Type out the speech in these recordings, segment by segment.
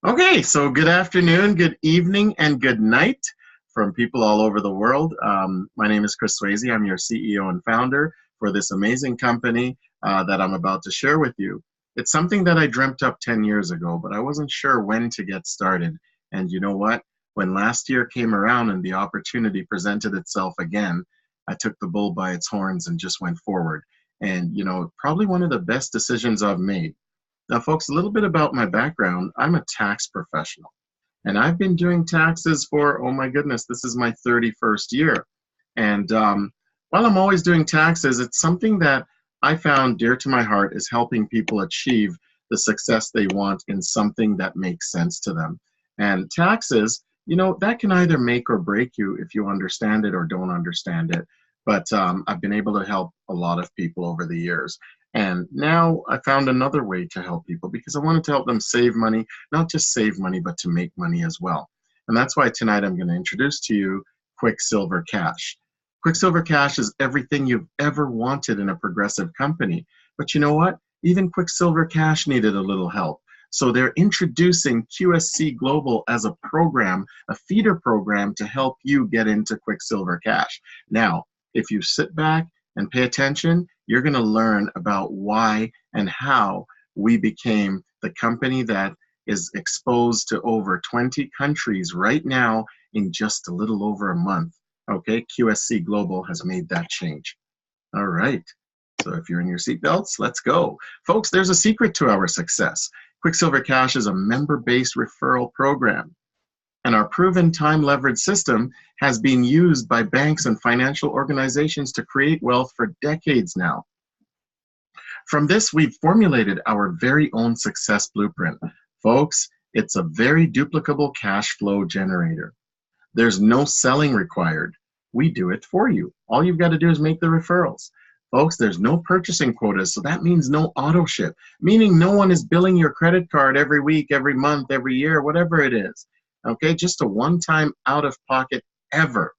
Okay, so good afternoon, good evening, and good night from people all over the world. My name is Chris Swayze. I'm your CEO and founder for this amazing company that I'm about to share with you. It's something that I dreamt up 10 years ago, but I wasn't sure when to get started. And you know what? When last year came around and the opportunity presented itself again, I took the bull by its horns and just went forward. And, probably one of the best decisions I've made. Now, folks, a little bit about my background. I'm a tax professional, and I've been doing taxes for, oh my goodness, this is my 31st year. And while I'm always doing taxes, it's something that I found dear to my heart is helping people achieve the success they want in something that makes sense to them. And taxes, that can either make or break you if you understand it or don't understand it. But I've been able to help a lot of people over the years. And now I found another way to help people because I wanted to help them save money, not just save money, but to make money as well. And that's why tonight I'm going to introduce to you QuickSilverCash. QuickSilverCash is everything you've ever wanted in a progressive company. But you know what? Even QuickSilverCash needed a little help. So they're introducing QSC Global as a program, a feeder program to help you get into QuickSilverCash. Now, if you sit back and pay attention, you're going to learn about why and how we became the company that is exposed to over 20 countries right now in just a little over a month. Okay, QSC Global has made that change. All right, so if you're in your seatbelts, let's go. Folks, there's a secret to our success. QuickSilverCash is a member-based referral program. And our proven time-leveraged system has been used by banks and financial organizations to create wealth for decades now. From this, we've formulated our very own success blueprint. Folks, it's a very duplicable cash flow generator. There's no selling required. We do it for you. All you've got to do is make the referrals. Folks, there's no purchasing quotas, so that means no auto ship, meaning no one is billing your credit card every week, every month, every year, whatever it is. Okay, just a one-time out-of-pocket ever.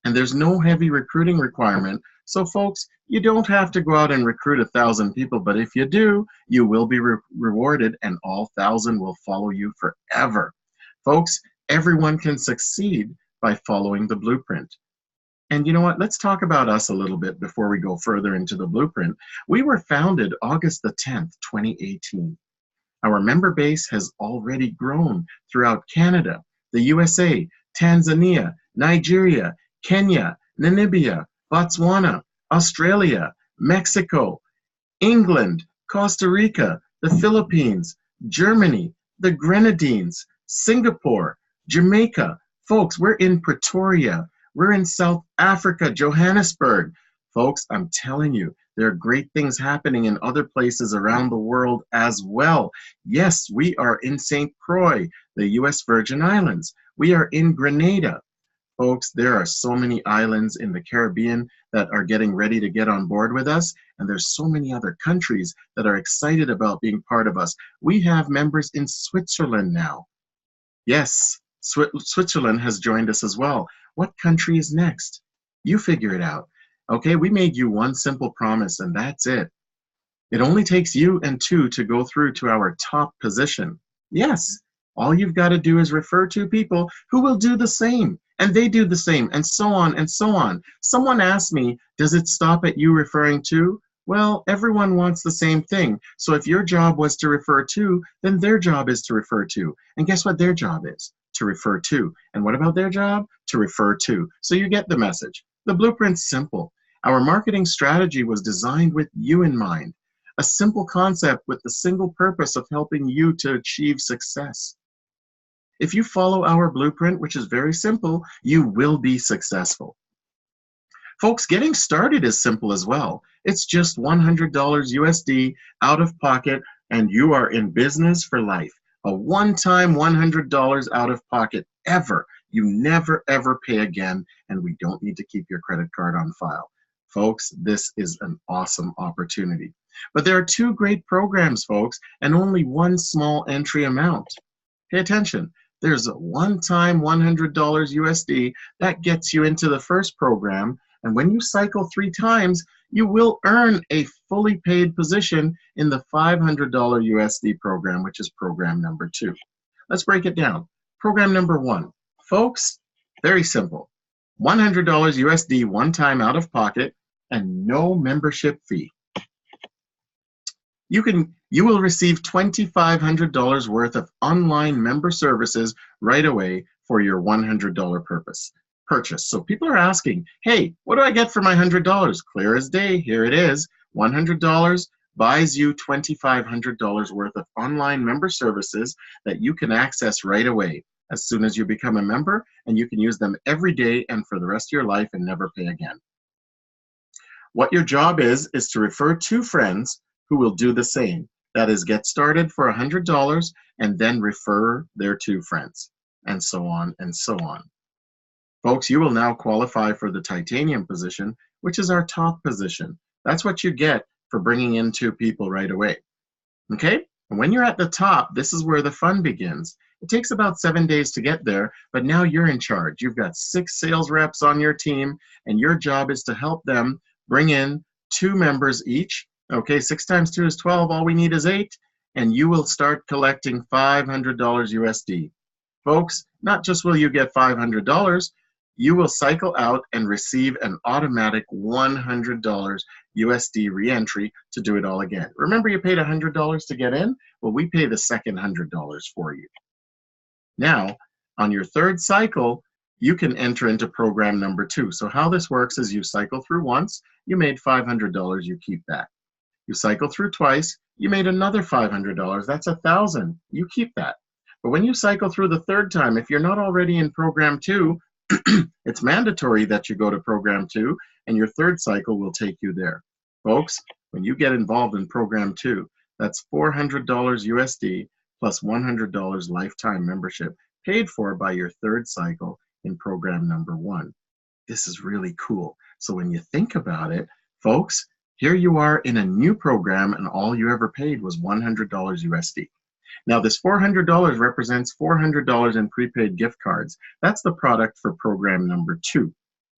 And there's no heavy recruiting requirement. So folks, you don't have to go out and recruit 1,000 people, but if you do, you will be rewarded and all 1,000 will follow you forever. Folks, everyone can succeed by following the blueprint. And you know what? Let's talk about us a little bit before we go further into the blueprint. We were founded August the 10th, 2018. Our member base has already grown throughout Canada, the USA, Tanzania, Nigeria, Kenya, Namibia, Botswana, Australia, Mexico, England, Costa Rica, the Philippines, Germany, the Grenadines, Singapore, Jamaica. Folks, we're in Pretoria. We're in South Africa, Johannesburg. Folks, I'm telling you, there are great things happening in other places around the world as well. Yes, we are in St. Croix, the U.S. Virgin Islands. We are in Grenada. Folks, there are so many islands in the Caribbean that are getting ready to get on board with us, and there's so many other countries that are excited about being part of us. We have members in Switzerland now. Yes, Switzerland has joined us as well. What country is next? You figure it out. Okay, we made you one simple promise, and that's it. It only takes you and two to go through to our top position. Yes, all you've got to do is refer to people who will do the same, and they do the same, and so on and so on. Someone asked me, does it stop at you referring to? Well, everyone wants the same thing. So if your job was to refer to, then their job is to refer to. And guess what their job is? To refer to. And what about their job? To refer to. So you get the message. The blueprint's simple. Our marketing strategy was designed with you in mind. A simple concept with the single purpose of helping you to achieve success. If you follow our blueprint, which is very simple, you will be successful. Folks, getting started is simple as well. It's just $100 USD out of pocket, and you are in business for life. A one-time $100 out of pocket ever. You never, ever pay again, and we don't need to keep your credit card on file. Folks, this is an awesome opportunity. But there are two great programs, folks, and only one small entry amount. Pay attention. There's a one-time $100 USD that gets you into the first program, and when you cycle 3 times, you will earn a fully paid position in the $500 USD program, which is program number 2. Let's break it down. Program number 1. Folks, very simple. $100 USD one time out of pocket and no membership fee. You will receive $2,500 worth of online member services right away for your $100 purchase. So people are asking, hey, what do I get for my $100? Clear as day, here it is. $100 buys you $2,500 worth of online member services that you can access right away as soon as you become a member, and you can use them every day and for the rest of your life and never pay again. What your job is to refer 2 friends who will do the same. That is, get started for $100 and then refer their 2 friends, and so on and so on. Folks, you will now qualify for the titanium position, which is our top position. That's what you get for bringing in 2 people right away. Okay? And when you're at the top, this is where the fun begins. It takes about 7 days to get there, but now you're in charge. You've got 6 sales reps on your team, and your job is to help them bring in 2 members each. Okay, 6 times 2 is 12. All we need is 8, and you will start collecting $500 USD. Folks, not just will you get $500, you will cycle out and receive an automatic $100 USD reentry to do it all again. Remember, you paid $100 to get in? Well, we pay the second $100 for you. Now, on your 3rd cycle, you can enter into program number 2. So how this works is you cycle through once, you made $500, you keep that. You cycle through twice, you made another $500, that's $1,000, you keep that. But when you cycle through the 3rd time, if you're not already in program 2, it's mandatory that you go to program 2, and your 3rd cycle will take you there. Folks, when you get involved in program 2, that's $400 USD plus $100 lifetime membership paid for by your 3rd cycle in program number 1. This is really cool. So when you think about it, folks, here you are in a new program, and all you ever paid was $100 USD. Now, this $400 represents $400 in prepaid gift cards. That's the product for program number 2,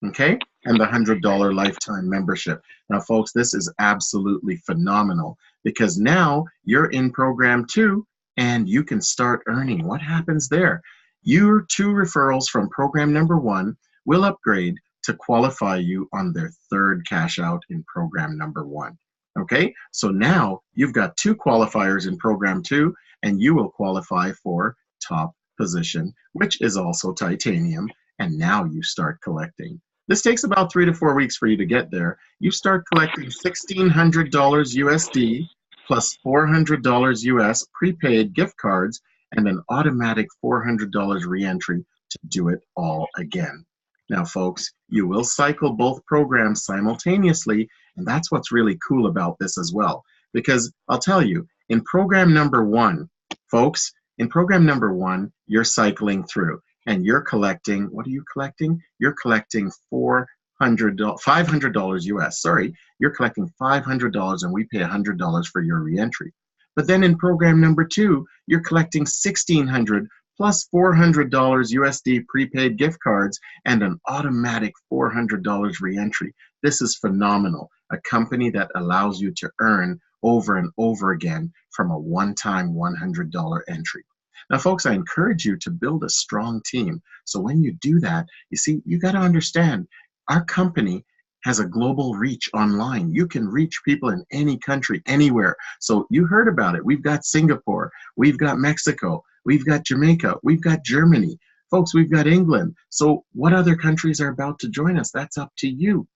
okay? And the $100 lifetime membership. Now, folks, this is absolutely phenomenal because now you're in program 2 and you can start earning. What happens there? Your 2 referrals from program number 1 will upgrade to qualify you on their 3rd cash out in program number 1. Okay, so now you've got 2 qualifiers in program 2, and you will qualify for top position, which is also titanium, and now you start collecting. This takes about 3 to 4 weeks for you to get there. You start collecting $1,600 USD plus $400 US prepaid gift cards and an automatic $400 reentry to do it all again. Now, folks, you will cycle both programs simultaneously, and that's what's really cool about this as well. Because I'll tell you, in program number 1, folks, in program number 1, you're cycling through, and you're collecting, what are you collecting? You're collecting $500 US, sorry. You're collecting $500, and we pay $100 for your reentry. But then in program number 2, you're collecting $1,600 plus $400 USD prepaid gift cards and an automatic $400 reentry. This is phenomenal. A company that allows you to earn over and over again from a one-time $100 entry. Now, folks, I encourage you to build a strong team. So when you do that, you see, you got to understand, our company has a global reach online. You can reach people in any country, anywhere. So you heard about it. We've got Singapore, we've got Mexico, we've got Jamaica, we've got Germany. Folks, we've got England. So what other countries are about to join us? That's up to you.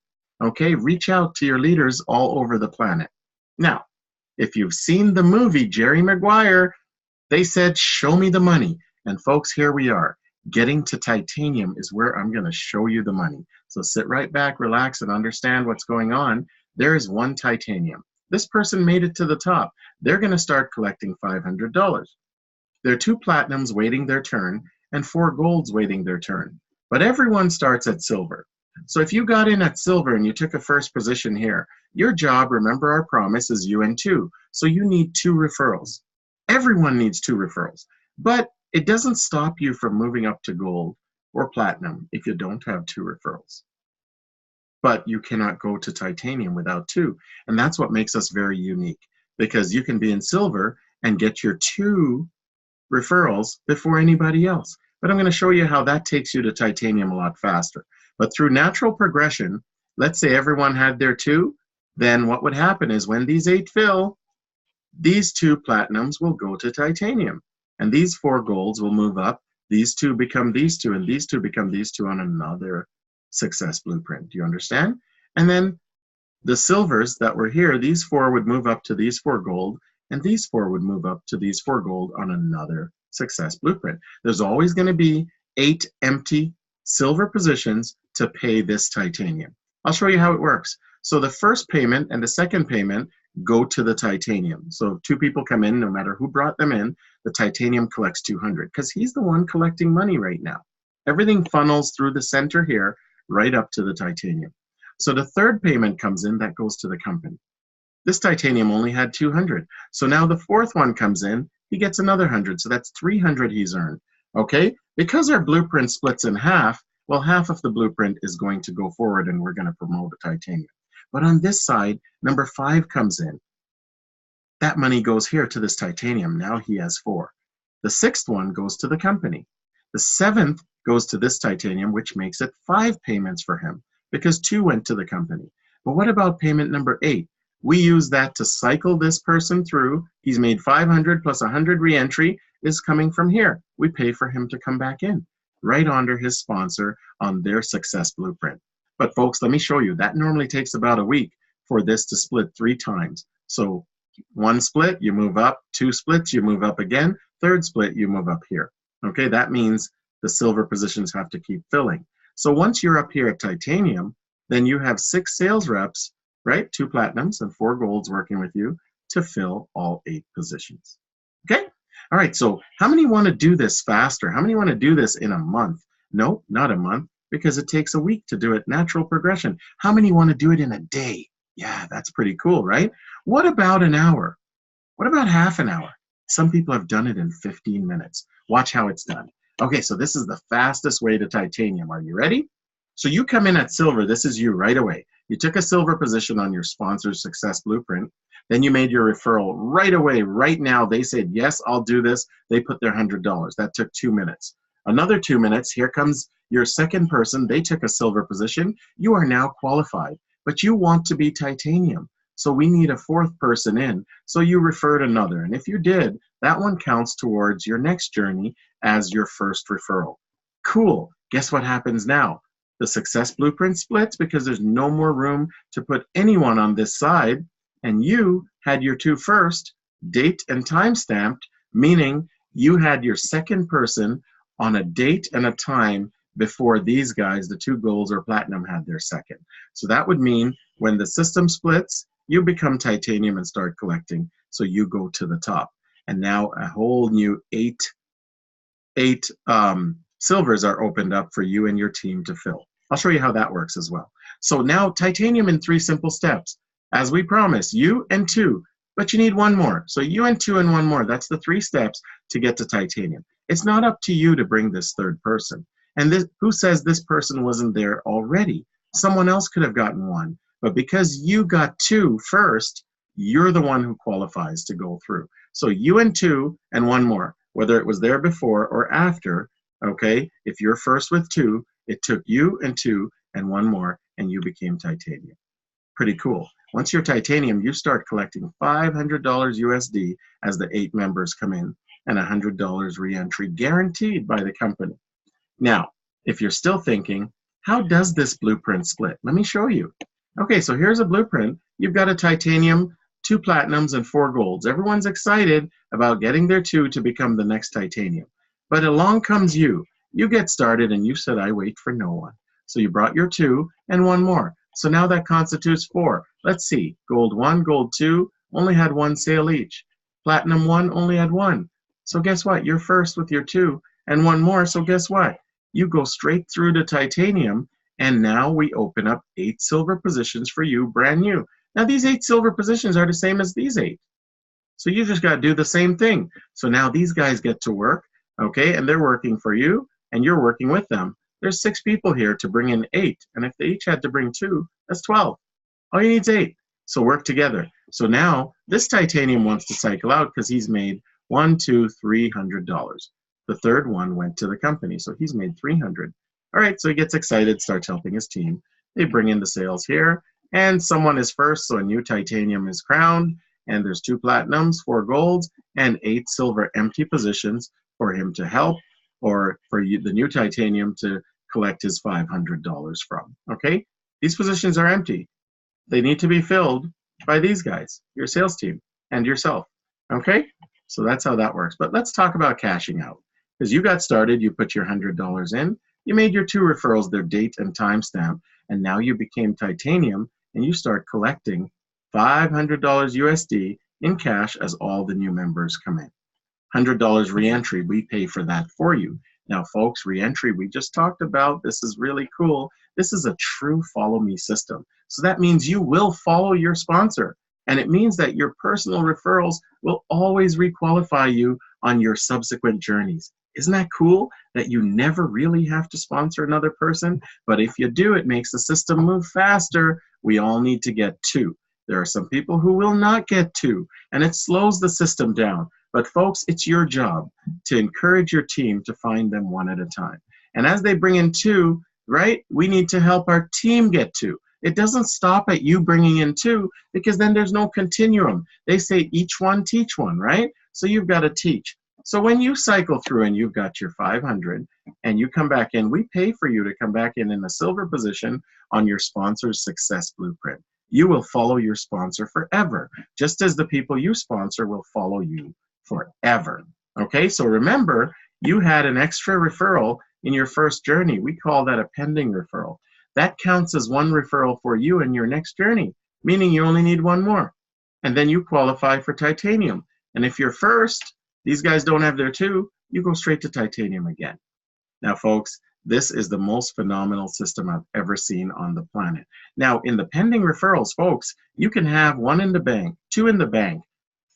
Okay, reach out to your leaders all over the planet. Now, if you've seen the movie Jerry Maguire, they said, show me the money. And folks, here we are. Getting to titanium is where I'm going to show you the money. So sit right back, relax, and understand what's going on. There is 1 titanium. This person made it to the top. They're going to start collecting $500. There are 2 platinums waiting their turn and 4 golds waiting their turn. But everyone starts at silver. So if you got in at silver and you took a 1st position here, your job, remember our promise, is UN2. So you need 2 referrals. Everyone needs 2 referrals. But it doesn't stop you from moving up to gold or platinum if you don't have 2 referrals. But you cannot go to titanium without 2. And that's what makes us very unique, because you can be in silver and get your 2 referrals before anybody else. But I'm going to show you how that takes you to titanium a lot faster. But through natural progression, let's say everyone had their 2, then what would happen is when these 8 fill, these 2 platinums will go to titanium. And these 4 golds will move up. These 2 become these 2, and these 2 become these 2 on another success blueprint. Do you understand? And then the silvers that were here, these 4 would move up to these 4 gold, and these 4 would move up to these 4 gold on another success blueprint. There's always going to be 8 empty silver positions to pay this titanium. I'll show you how it works. So the first payment and the second payment go to the titanium. So if 2 people come in, no matter who brought them in, the titanium collects 200 because he's the one collecting money right now. Everything funnels through the center here right up to the titanium. So the third payment comes in, that goes to the company. This titanium only had 200. So now the fourth one comes in, he gets another 100. So that's 300 he's earned. Okay? Because our blueprint splits in half, well, half of the blueprint is going to go forward and we're going to promote a titanium. But on this side, number 5 comes in. That money goes here to this titanium. Now he has 4. The 6th one goes to the company. The 7th goes to this titanium, which makes it 5 payments for him because 2 went to the company. But what about payment number 8? We use that to cycle this person through. He's made 500 plus 100 re-entry is coming from here. We pay for him to come back in, right under his sponsor on their success blueprint. But folks, let me show you. That normally takes about a week for this to split 3 times. So 1 split, you move up. 2 splits, you move up again. 3rd split, you move up here. Okay, that means the silver positions have to keep filling. So once you're up here at titanium, then you have 6 sales reps, right? 2 platinums and 4 golds working with you to fill all 8 positions. Okay? All right, so how many want to do this faster? How many want to do this in a month? No, not a month, because it takes a week to do it, natural progression. How many want to do it in a day? Yeah, that's pretty cool, right? What about an hour? What about half an hour? Some people have done it in 15 minutes. Watch how it's done. Okay, so this is the fastest way to titanium. Are you ready? So you come in at silver. This is you right away. You took a silver position on your sponsor's success blueprint. Then you made your referral right away, right now. They said, yes, I'll do this. They put their $100. That took 2 minutes. Another 2 minutes, here comes your second person. They took a silver position. You are now qualified, but you want to be titanium. So we need a 4th person in. So you referred another. And if you did, that one counts towards your next journey as your first referral. Cool. Guess what happens now? The success blueprint splits because there's no more room to put anyone on this side. And you had your 2 first, date and time stamped, meaning you had your second person on a date and a time before these guys, the 2 golds or platinum, had their second. So that would mean when the system splits, you become titanium and start collecting. So you go to the top. And now a whole new 8 silvers are opened up for you and your team to fill. I'll show you how that works as well. So now titanium in 3 simple steps. As we promised, you and 2, but you need 1 more. So you and 2 and 1 more. That's the 3 steps to get to titanium. It's not up to you to bring this 3rd person. And this, who says this person wasn't there already? Someone else could have gotten 1. But because you got 2 first, you're the one who qualifies to go through. So you and 2 and 1 more, whether it was there before or after, okay? If you're first with 2, it took you and 2 and 1 more, and you became titanium. Pretty cool. Once you're titanium, you start collecting $500 USD as the 8 members come in, and $100 re-entry guaranteed by the company. Now, if you're still thinking, how does this blueprint split? Let me show you. Okay, so here's a blueprint. You've got a titanium, 2 platinums, and 4 golds. Everyone's excited about getting their 2 to become the next titanium. But along comes you. You get started and you said, I wait for no one. So you brought your 2 and 1 more. So now that constitutes 4. Let's see, gold 1, gold 2 only had 1 sale each. Platinum 1 only had 1. So guess what? You're first with your 2 and 1 more. So guess what? You go straight through to titanium, and now we open up 8 silver positions for you, brand new. Now these 8 silver positions are the same as these 8. So you just got to do the same thing. So now these guys get to work, okay, and they're working for you, and you're working with them. There's 6 people here to bring in 8, and if they each had to bring 2, that's 12. All you need is 8. So work together. So now this titanium wants to cycle out because he's made 1, 2, $300. The third one went to the company, so he's made 300. All right, so he gets excited, starts helping his team. They bring in the sales here, and someone is first, so a new titanium is crowned, and there's 2 platinums, 4 golds, and 8 silver empty positions for him to help, or for you, the new titanium to collect his $500 from. Okay, these positions are empty. They need to be filled by these guys, your sales team, and yourself. Okay, so that's how that works. But let's talk about cashing out. Because you got started, you put your $100 in, you made your 2 referrals, their date and timestamp, and now you became titanium, and you start collecting $500 USD in cash as all the new members come in. $100 reentry, we pay for that for you. Now, folks, reentry, we just talked about, this is really cool. This is a true follow me system. So that means you will follow your sponsor. And it means that your personal referrals will always requalify you on your subsequent journeys. Isn't that cool that you never really have to sponsor another person? But if you do, it makes the system move faster. We all need to get 2. There are some people who will not get 2, and it slows the system down. But folks, it's your job to encourage your team to find them 1 at a time. And as they bring in 2, right, we need to help our team get 2. It doesn't stop at you bringing in 2, because then there's no continuum. They say each one teach one, right? So you've got to teach. So when you cycle through and you've got your 500 and you come back in, we pay for you to come back in a silver position on your sponsor's success blueprint. You will follow your sponsor forever, just as the people you sponsor will follow you forever. Okay, so remember, you had an extra referral in your first journey. We call that a pending referral. That counts as 1 referral for you in your next journey, meaning you only need 1 more. And then you qualify for titanium. And if you're first, these guys don't have their 2, you go straight to titanium again. Now, folks, this is the most phenomenal system I've ever seen on the planet. Now, in the pending referrals, folks, you can have 1 in the bank, 2 in the bank,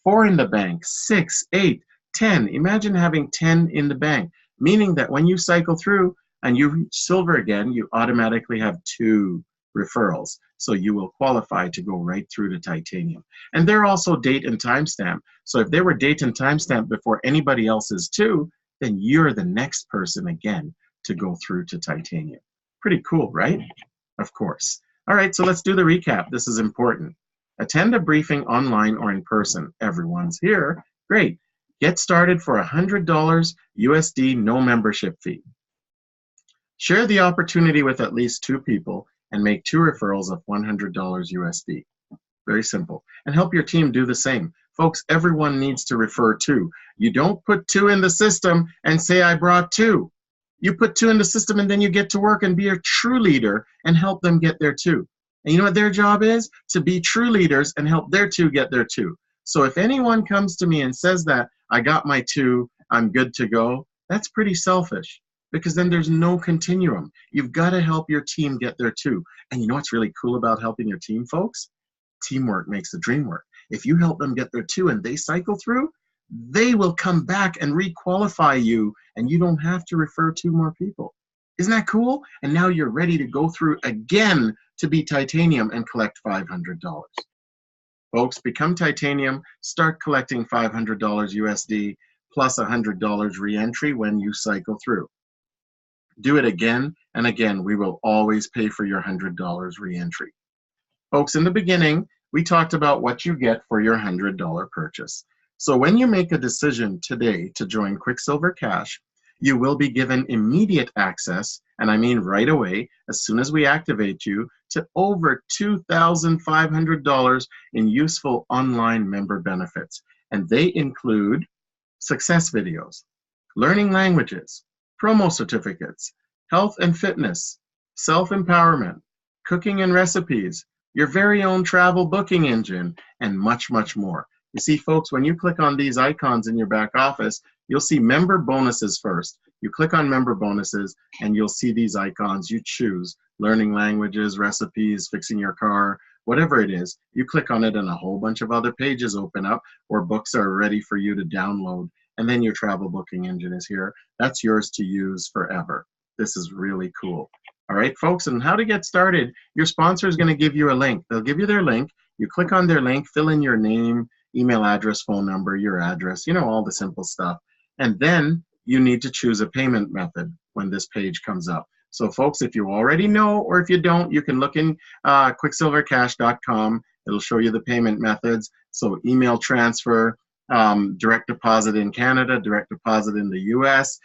4 in the bank, 6, 8, 10. Imagine having 10 in the bank, meaning that when you cycle through and you reach silver again, you automatically have 2 referrals. So you will qualify to go right through to titanium. And they're also date and timestamp. So if they were date and timestamp before anybody else's 2, then you're the next person again to go through to titanium. Pretty cool, right? Of course. All right, so let's do the recap. This is important. Attend a briefing online or in person. Everyone's here. Great. Get started for $100 USD, no membership fee. Share the opportunity with at least 2 people and make 2 referrals of $100 USD. Very simple. And help your team do the same. Folks, everyone needs to refer 2. You don't put 2 in the system and say, I brought 2. You put 2 in the system and then you get to work and be a true leader and help them get their 2. And you know what their job is? To be true leaders and help their 2 get their 2. So if anyone comes to me and says that, I got my 2, I'm good to go, that's pretty selfish, because then there's no continuum. You've got to help your team get their 2. And you know what's really cool about helping your team, folks? Teamwork makes the dream work. If you help them get their 2 and they cycle through, they will come back and re-qualify you, and you don't have to refer 2 more people. Isn't that cool? And now you're ready to go through again to be titanium and collect $500. Folks, become titanium, start collecting $500 USD plus $100 re-entry when you cycle through. Do it again and again. We will always pay for your $100 re-entry. Folks, in the beginning, we talked about what you get for your $100 purchase. So when you make a decision today to join QuickSilverCash, you will be given immediate access, and I mean right away, as soon as we activate you, to over $2,500 in useful online member benefits. And they include success videos, learning languages, promo certificates, health and fitness, self-empowerment, cooking and recipes, your very own travel booking engine, and much, much more. You see, folks, when you click on these icons in your back office, you'll see member bonuses first. You click on member bonuses, and you'll see these icons. You choose learning languages, recipes, fixing your car, whatever it is. You click on it, and a whole bunch of other pages open up where books are ready for you to download. And then your travel booking engine is here. That's yours to use forever. This is really cool. All right, folks, and how to get started, your sponsor is going to give you a link. They'll give you their link. You click on their link, fill in your name, email address, phone number, your address, you know, all the simple stuff. And then you need to choose a payment method when this page comes up. So folks, if you already know, or if you don't, you can look in QuickSilverCash.com. It'll show you the payment methods. So email transfer, direct deposit in Canada, direct deposit in the US.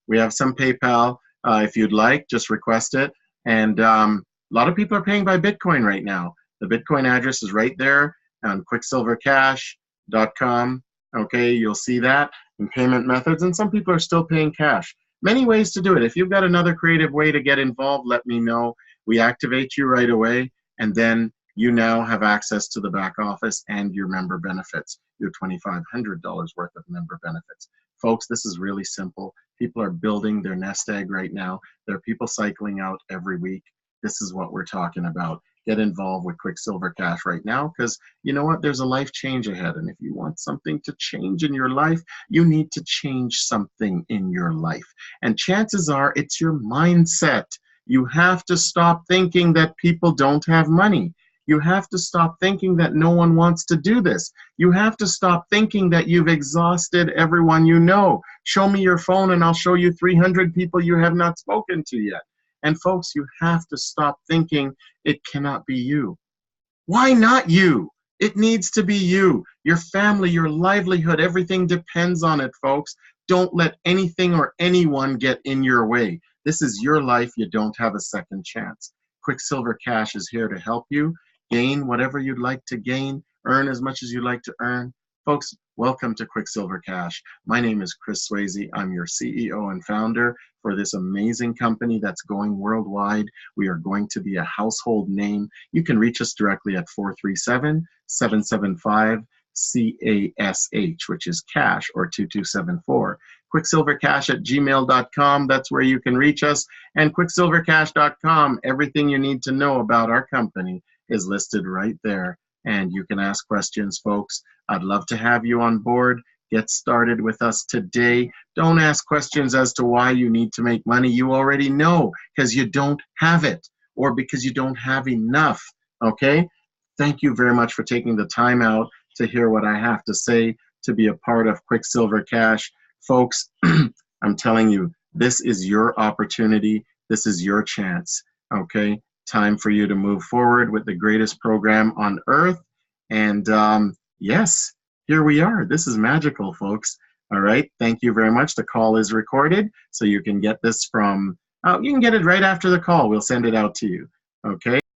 We have some PayPal. If you'd like, just request it. And a lot of people are paying by Bitcoin right now. The Bitcoin address is right there on QuickSilverCash.com. Okay, you'll see that in payment methods. And some people are still paying cash. Many ways to do it. If you've got another creative way to get involved, let me know. We activate you right away, and then you now have access to the back office and your member benefits, your $2,500 worth of member benefits. Folks, this is really simple. People are building their nest egg right now. There are people cycling out every week. This is what we're talking about. Get involved with QuickSilverCash right now, because you know what? There's a life change ahead. And if you want something to change in your life, you need to change something in your life. And chances are it's your mindset. You have to stop thinking that people don't have money. You have to stop thinking that no one wants to do this. You have to stop thinking that you've exhausted everyone you know. Show me your phone and I'll show you 300 people you have not spoken to yet. And folks, you have to stop thinking it cannot be you. Why not you? It needs to be you. Your family, your livelihood, everything depends on it, folks. Don't let anything or anyone get in your way. This is your life. You don't have a second chance. QuickSilverCash is here to help you gain whatever you'd like to gain, earn as much as you'd like to earn. Folks, welcome to QuickSilverCash. My name is Chris Swayze. I'm your CEO and founder for this amazing company that's going worldwide. We are going to be a household name. You can reach us directly at 437-775-CASH, which is cash, or 2274. QuickSilverCash@gmail.com, that's where you can reach us. And QuickSilverCash.com, everything you need to know about our company is listed right there. And you can ask questions, folks. I'd love to have you on board. Get started with us today. Don't ask questions as to why you need to make money. You already know, because you don't have it, or because you don't have enough, okay? Thank you very much for taking the time out to hear what I have to say, to be a part of QuickSilverCash. Folks, I'm telling you, this is your opportunity. This is your chance, okay? Time for you to move forward with the greatest program on earth. And yes, here we are. This is magical, folks. All right. Thank you very much. The call is recorded, so you can get this from, you can get it right after the call. We'll send it out to you. Okay.